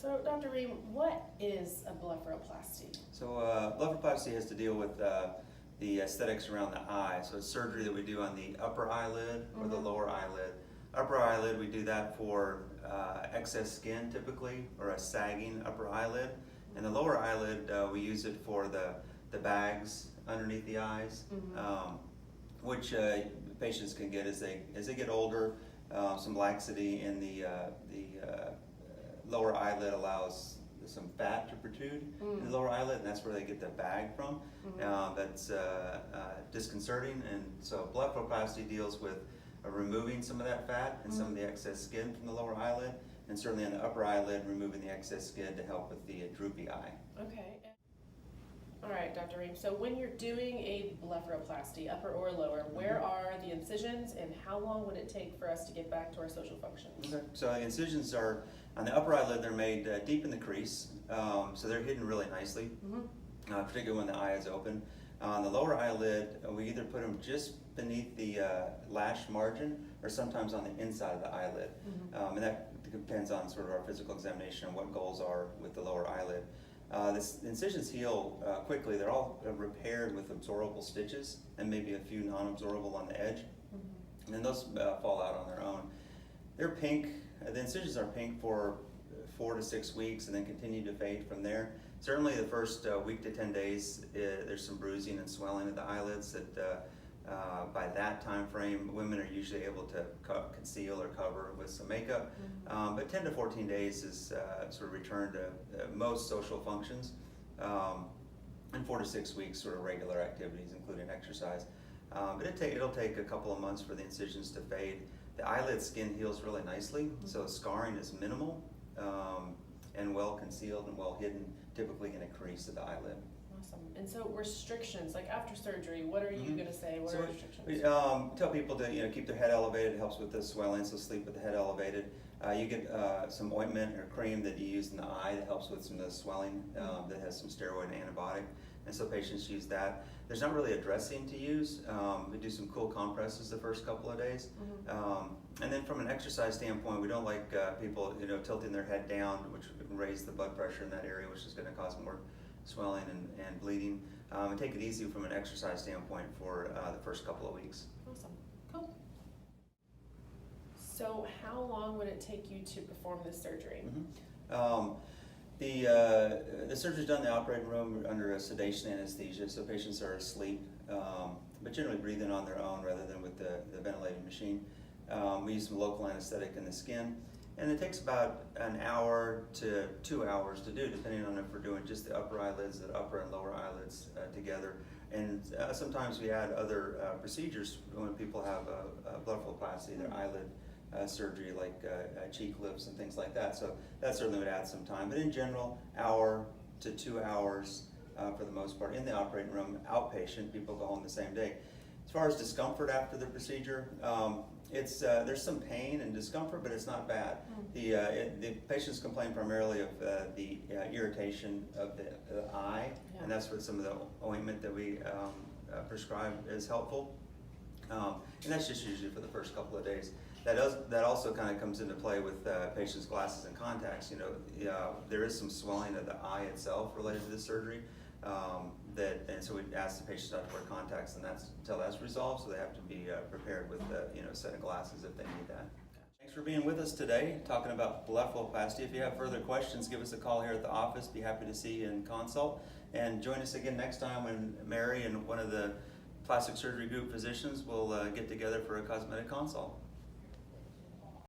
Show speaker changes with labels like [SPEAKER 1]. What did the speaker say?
[SPEAKER 1] So, Dr. Ream, what is a blepharoplasty?
[SPEAKER 2] So blepharoplasty has to deal with the aesthetics around the eye. So it's surgery that we do on the upper eyelid or the lower eyelid. Upper eyelid, we do that for excess skin typically, or a sagging upper eyelid. And the lower eyelid, we use it for the bags underneath the eyes, which patients can get as they get older. Some laxity in the lower eyelid allows some fat to protrude in the lower eyelid, and that's where they get the bag from. That's disconcerting, and so blepharoplasty deals with removing some of that fat and some of the excess skin from the lower eyelid, and certainly on the upper eyelid, removing the excess skin to help with the droopy eye.
[SPEAKER 1] Okay. All right, Dr. Ream. So when you're doing a blepharoplasty, upper or lower, where are the incisions and how long would it take for us to get back to our social functions?
[SPEAKER 2] Okay. So the incisions are, on the upper eyelid, they're made deep in the crease, so they're hidden really nicely, particularly when the eye is open. On the lower eyelid, we either put them just beneath the lash margin or sometimes on the inside of the eyelid. And that depends on sort of our physical examination and what goals are with the lower eyelid. The incisions heal quickly. They're all repaired with absorbable stitches and maybe a few non-absorbable on the edge. And then those fall out on their own. They're pink. The incisions are pink for 4 to 6 weeks and then continue to fade from there. Certainly the first week to 10 days, there's some bruising and swelling of the eyelids that by that time frame, women are usually able to conceal or cover with some makeup. But 10 to 14 days is sort of return to most social functions. And 4 to 6 weeks, sort of regular activities, including exercise. But it'll take a couple of months for the incisions to fade. The eyelid skin heals really nicely, so scarring is minimal and well concealed and well hidden, typically in a crease of the eyelid.
[SPEAKER 1] Awesome. And so restrictions, like after surgery, what are you going to say? What are restrictions?
[SPEAKER 2] We tell people to keep their head elevated. It helps with the swelling, so sleep with the head elevated. You get some ointment or cream that you use in the eye that helps with some of the swelling that has some steroid and antibiotic, and so patients use that. There's not really a dressing to use. We do some cool compresses the first couple of days. And then from an exercise standpoint, we don't like people tilting their head down, which can raise the blood pressure in that area, which is going to cause more swelling and bleeding. And take it easy from an exercise standpoint for the first couple of weeks.
[SPEAKER 1] Awesome. Cool. So how long would it take you to perform this surgery?
[SPEAKER 2] The surgery is done in the operating room under a sedation anesthesia, so patients are asleep, but generally breathing on their own rather than with the ventilating machine. We use some local anesthetic in the skin, and it takes about an hour to 2 hours to do, depending on if we're doing just the upper eyelids, the upper and lower eyelids together. And sometimes we add other procedures when people have a blepharoplasty, their eyelid surgery, like cheek lifts and things like that. So that certainly would add some time. But in general, hour to 2 hours for the most part in the operating room. Outpatient, people go home the same day. As far as discomfort after the procedure, there's some pain and discomfort, but it's not bad. The patients complain primarily of the irritation of the eye, and that's what some of the ointment that we prescribe is helpful. And that's just usually for the first couple of days. That also kind of comes into play with patients' glasses and contacts. There is some swelling of the eye itself related to this surgery. And so we ask the patients not to wear contacts, and until that's resolved, so they have to be prepared with a set of glasses if they need that. Thanks for being with us today, talking about blepharoplasty. If you have further questions, give us a call here at the office. Be happy to see you and consult. And join us again next time when Mary and one of the plastic surgery group physicians will get together for a cosmetic consult.